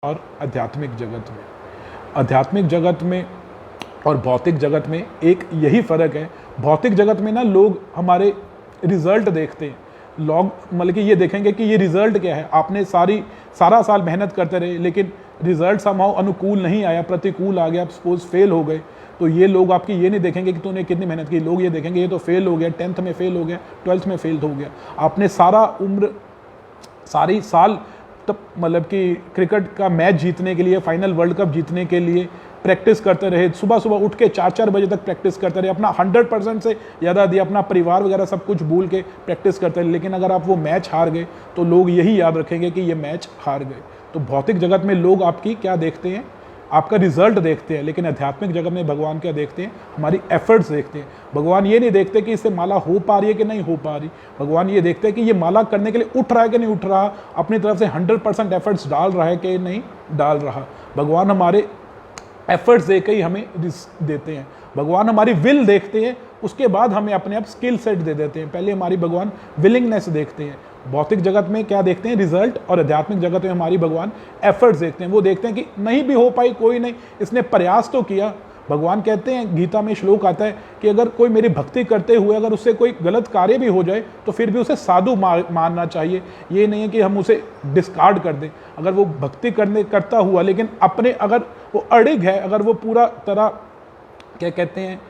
और आध्यात्मिक जगत में, आध्यात्मिक जगत में और भौतिक जगत में एक यही फ़र्क है। भौतिक जगत में ना लोग हमारे रिजल्ट देखते हैं, लोग मतलब कि ये देखेंगे कि ये रिजल्ट क्या है। आपने सारा साल मेहनत करते रहे लेकिन रिजल्ट समहाउ अनुकूल नहीं आया, प्रतिकूल आ गया, आप सपोज फेल हो गए, तो ये लोग आपकी ये नहीं देखेंगे कि तूने कितनी मेहनत की। लोग ये देखेंगे ये तो फेल हो गया, 10th में फेल हो गया, 12th में फेल हो गया। आपने सारी साल तब मतलब कि क्रिकेट का मैच जीतने के लिए, फाइनल वर्ल्ड कप जीतने के लिए प्रैक्टिस करते रहे, सुबह सुबह उठ के 4-4 बजे तक प्रैक्टिस करते रहे, अपना 100% से ज़्यादा दिया, अपना परिवार वगैरह सब कुछ भूल के प्रैक्टिस करते रहे। लेकिन अगर आप वो मैच हार गए तो लोग यही याद रखेंगे कि ये मैच हार गए। तो भौतिक जगत में लोग आपकी क्या देखते हैं, आपका रिजल्ट देखते हैं। लेकिन आध्यात्मिक जगत में भगवान क्या देखते हैं, हमारी एफर्ट्स देखते हैं। भगवान ये नहीं देखते कि इससे माला हो पा रही है कि नहीं हो पा रही, भगवान ये देखते हैं कि ये माला करने के लिए उठ रहा है कि नहीं उठ रहा, अपनी तरफ से 100% एफर्ट्स डाल रहा है कि नहीं डाल रहा। भगवान हमारे एफर्ट्स देकर ही हमें देते हैं। भगवान हमारी विल देखते हैं, उसके बाद हमें अपने आप स्किल सेट दे देते हैं। पहले हमारी भगवान विलिंगनेस देखते हैं। भौतिक जगत में क्या देखते हैं, रिजल्ट, और आध्यात्मिक जगत में हमारी भगवान एफर्ट्स देखते हैं। वो देखते हैं कि नहीं भी हो पाई कोई नहीं, इसने प्रयास तो किया। भगवान कहते हैं, गीता में श्लोक आता है कि अगर कोई मेरी भक्ति करते हुए अगर उससे कोई गलत कार्य भी हो जाए तो फिर भी उसे साधु मानना चाहिए। ये नहीं है कि हम उसे डिस्कार्ड कर दें। अगर वो भक्ति करता हुआ लेकिन अपने अगर वो अड़िग है, अगर वो पूरा तरह क्या कहते हैं,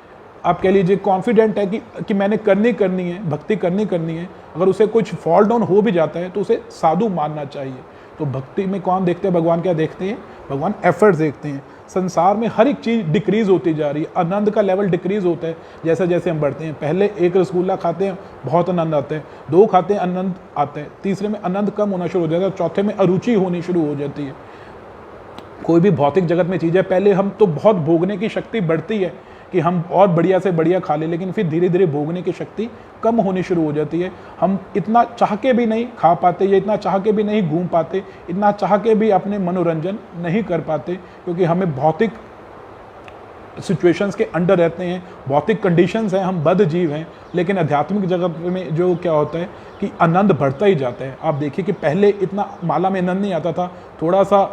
आप कह लीजिए कॉन्फिडेंट है कि मैंने करनी है, भक्ति करनी है, अगर उसे कुछ फॉल डाउन हो भी जाता है तो उसे साधु मानना चाहिए। तो भक्ति में कौन देखते हैं, भगवान क्या देखते हैं, भगवान एफर्ट्स देखते हैं। संसार में हर एक चीज़ डिक्रीज होती जा रही है, आनंद का लेवल डिक्रीज होता है जैसे जैसे हम बढ़ते हैं। पहले एक रसगुल्ला खाते हैं बहुत आनंद आता है, 2 खाते हैं आनंद आता है, तीसरे में आनंद कम होना शुरू हो जाता है, चौथे में अरुचि होनी शुरू हो जाती है। कोई भी भौतिक जगत में चीज़ है, पहले हम तो बहुत भोगने की शक्ति बढ़ती है कि हम और बढ़िया से बढ़िया खा लें, लेकिन फिर धीरे धीरे भोगने की शक्ति कम होनी शुरू हो जाती है। हम इतना चाह के भी नहीं खा पाते, या इतना चाह के भी नहीं घूम पाते, इतना चाह के भी अपने मनोरंजन नहीं कर पाते, क्योंकि हमें भौतिक सिचुएशंस के अंडर रहते हैं, भौतिक कंडीशंस हैं, हम बद्ध जीव हैं। लेकिन आध्यात्मिक जगत में जो क्या होता है कि आनंद बढ़ता ही जाता है। आप देखिए कि पहले इतना माला में आनंद नहीं आता था, थोड़ा सा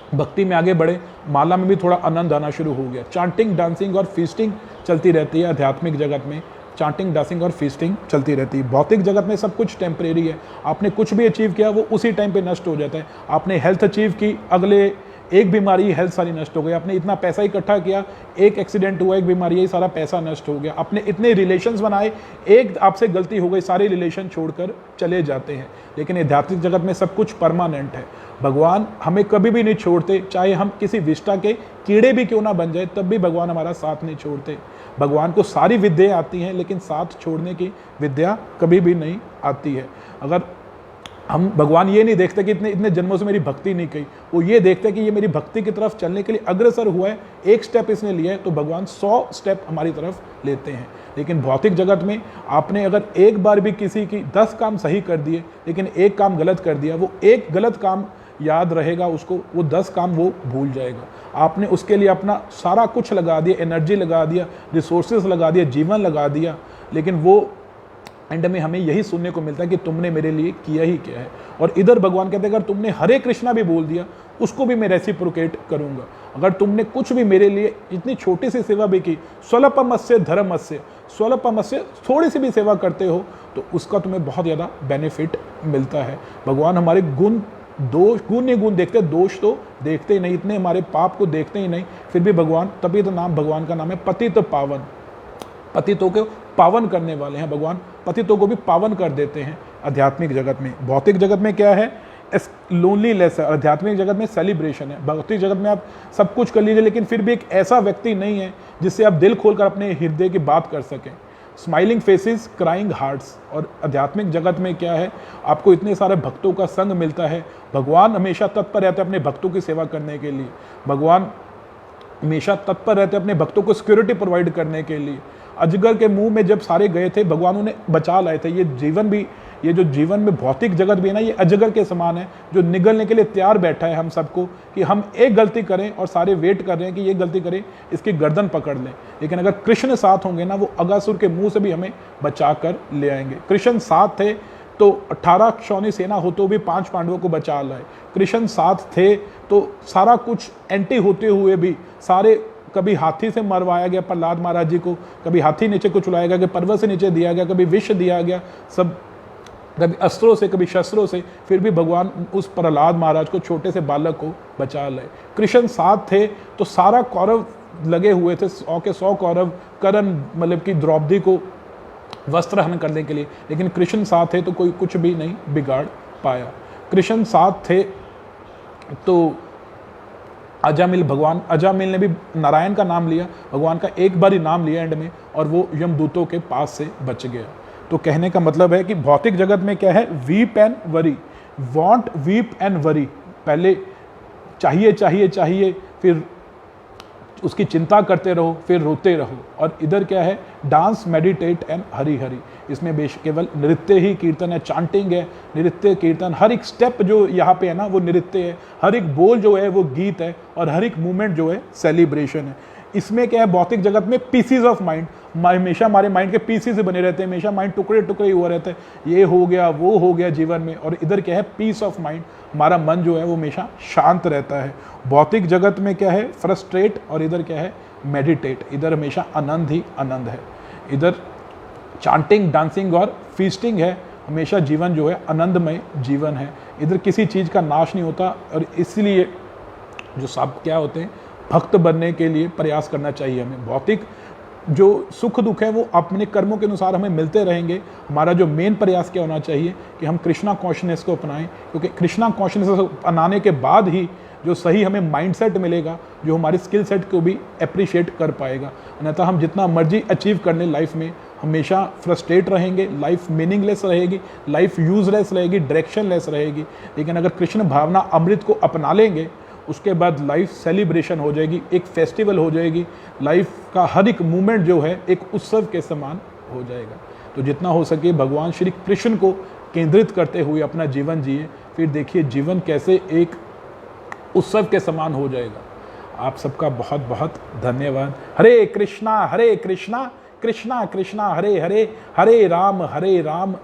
भक्ति में आगे बढ़े, माला में भी थोड़ा आनंद आना शुरू हो गया। चांटिंग, डांसिंग और फीस्टिंग चलती रहती है आध्यात्मिक जगत में, चांटिंग, डांसिंग और फीस्टिंग चलती रहती है। भौतिक जगत में सब कुछ टेम्परेरी है। आपने कुछ भी अचीव किया वो उसी टाइम पे नष्ट हो जाता है। आपने हेल्थ अचीव की, अगले एक बीमारी हेल्थ सारी नष्ट हो गई। आपने इतना पैसा इकट्ठा किया, एक एक्सीडेंट हुआ, एक बीमारी, ये सारा पैसा नष्ट हो गया। आपने इतने रिलेशंस बनाए, एक आपसे गलती हो गई, सारे रिलेशन छोड़कर चले जाते हैं। लेकिन आध्यात्मिक जगत में सब कुछ परमानेंट है। भगवान हमें कभी भी नहीं छोड़ते, चाहे हम किसी विष्टा के कीड़े भी क्यों ना बन जाए, तब भी भगवान हमारा साथ नहीं छोड़ते। भगवान को सारी विद्या आती हैं, लेकिन साथ छोड़ने की विद्या कभी भी नहीं आती है। अगर हम भगवान ये नहीं देखते कि इतने जन्मों से मेरी भक्ति नहीं की, वो ये देखते कि ये मेरी भक्ति की तरफ चलने के लिए अग्रसर हुआ है, एक स्टेप इसने लिया है, तो भगवान 100 स्टेप हमारी तरफ लेते हैं। लेकिन भौतिक जगत में आपने अगर एक बार भी किसी की 10 काम सही कर दिए लेकिन एक काम गलत कर दिया, वो एक गलत काम याद रहेगा उसको, वो 10 काम वो भूल जाएगा। आपने उसके लिए अपना सारा कुछ लगा दिया, एनर्जी लगा दिया, रिसोर्सेज लगा दिया, जीवन लगा दिया, लेकिन वो एंड में हमें यही सुनने को मिलता है कि तुमने मेरे लिए किया ही क्या है। और इधर भगवान कहते हैं अगर तुमने हरे कृष्णा भी बोल दिया, उसको भी मैं रेसिप्रोकेट करूंगा। अगर तुमने कुछ भी मेरे लिए इतनी छोटी सी सेवा भी की, स्वल्पमस्य धर्मस्य, स्वल्पमस्य थोड़ी सी भी सेवा करते हो, तो उसका तुम्हें बहुत ज़्यादा बेनिफिट मिलता है। भगवान हमारे गुण ही गुण देखते, दोष तो देखते ही नहीं, इतने हमारे पाप को देखते ही नहीं, फिर भी भगवान, तभी तो नाम भगवान का नाम है पतित पावन। पतितों को पावन करने वाले हैं भगवान, पतितों को भी पावन कर देते हैं आध्यात्मिक जगत में। भौतिक जगत में क्या है, लोनलीनेस है। आध्यात्मिक जगत में सेलिब्रेशन है। भौतिक जगत में आप सब कुछ कर लीजिए, लेकिन फिर भी एक ऐसा व्यक्ति नहीं है जिससे आप दिल खोलकर अपने हृदय की बात कर सकें। Smiling faces, crying hearts. और आध्यात्मिक जगत में क्या है, आपको इतने सारे भक्तों का संग मिलता है। भगवान हमेशा तत्पर रहते हैं अपने भक्तों की सेवा करने के लिए। भगवान हमेशा तत्पर रहते हैं अपने भक्तों को सिक्योरिटी प्रोवाइड करने के लिए। अजगर के मुंह में जब सारे गए थे, भगवान उन्हें बचा लाए थे। ये जो जीवन में भौतिक जगत भी है ना, ये अजगर के समान है, जो निगलने के लिए तैयार बैठा है हम सबको, कि हम एक गलती करें और सारे वेट कर रहे हैं कि ये गलती करें, इसकी गर्दन पकड़ लें। लेकिन अगर कृष्ण साथ होंगे ना, वो अगासुर के मुंह से भी हमें बचा कर ले आएंगे। कृष्ण साथ थे तो 18 क्षौणी सेना हो तो भी 5 पांडवों को बचा लाए। कृष्ण साथ थे तो सारा कुछ एंटी होते हुए भी सारे, कभी हाथी से मरवाया गया प्रहलाद महाराज जी को, कभी हाथी नीचे को चुलाया गया, कभी पर्वत से नीचे दिया गया, कभी विष दिया गया, सब कभी अस्त्रों से कभी शस्त्रों से, फिर भी भगवान उस प्रहलाद महाराज को, छोटे से बालक को बचा लाए। कृष्ण साथ थे तो सारा कौरव लगे हुए थे, 100 के 100 कौरव कर्ण मतलब कि द्रौपदी को वस्त्र हनन करने के लिए, लेकिन कृष्ण साथ थे तो कोई कुछ भी नहीं बिगाड़ पाया। कृष्ण साथ थे तो अजामिल, भगवान अजामिल ने भी नारायण का नाम लिया, भगवान का एक बार ही नाम लिया एंड में, और वो यमदूतों के पास से बच गया। तो कहने का मतलब है कि भौतिक जगत में क्या है, weep and worry, want weep and worry, पहले चाहिए चाहिए चाहिए, फिर उसकी चिंता करते रहो, फिर रोते रहो। और इधर क्या है, dance meditate and Hari Hari, इसमें केवल नृत्य ही कीर्तन है, चांटिंग है, नृत्य कीर्तन, हर एक स्टेप जो यहाँ पे है ना वो नृत्य है, हर एक बोल जो है वो गीत है, और हर एक मूवमेंट जो है सेलिब्रेशन है। इसमें क्या है, भौतिक जगत में पीसीज ऑफ माइंड, हमेशा हमारे माइंड के पीसीज बने रहते हैं, हमेशा माइंड टुकड़े टुकड़े हुआ रहता है, ये हो गया वो हो गया जीवन में। और इधर क्या है, पीस ऑफ माइंड, हमारा मन जो है वो हमेशा शांत रहता है। भौतिक जगत में क्या है, फ्रस्ट्रेट, और इधर क्या है, मेडिटेट, इधर हमेशा आनंद ही आनंद है। इधर चांटिंग, डांसिंग और फीस्टिंग है, हमेशा जीवन जो है आनंदमय जीवन है। इधर किसी चीज़ का नाश नहीं होता, और इसलिए जो सब क्या होते हैं, भक्त बनने के लिए प्रयास करना चाहिए हमें। भौतिक जो सुख दुख है वो अपने कर्मों के अनुसार हमें मिलते रहेंगे। हमारा जो मेन प्रयास क्या होना चाहिए कि हम कृष्णा कॉन्शियसनेस को अपनाएं, क्योंकि कृष्णा कॉन्शियसनेस को अपनाने के बाद ही जो सही हमें माइंडसेट मिलेगा, जो हमारे स्किल सेट को भी अप्रिशिएट कर पाएगा। अन्यथा हम जितना मर्जी अचीव कर लें लाइफ में, हमेशा फ्रस्ट्रेट रहेंगे, लाइफ मीनिंगलेस रहेगी, लाइफ यूजलेस रहेगी, डायरेक्शनलेस रहेगी। लेकिन अगर कृष्ण भावना अमृत को अपना लेंगे, उसके बाद लाइफ सेलिब्रेशन हो जाएगी, एक फेस्टिवल हो जाएगी, लाइफ का हर एक मूवमेंट जो है एक उत्सव के समान हो जाएगा। तो जितना हो सके भगवान श्री कृष्ण को केंद्रित करते हुए अपना जीवन जिए, फिर देखिए जीवन कैसे एक उत्सव के समान हो जाएगा। आप सबका बहुत बहुत धन्यवाद। हरे कृष्णा कृष्णा कृष्णा हरे हरे, हरे राम राम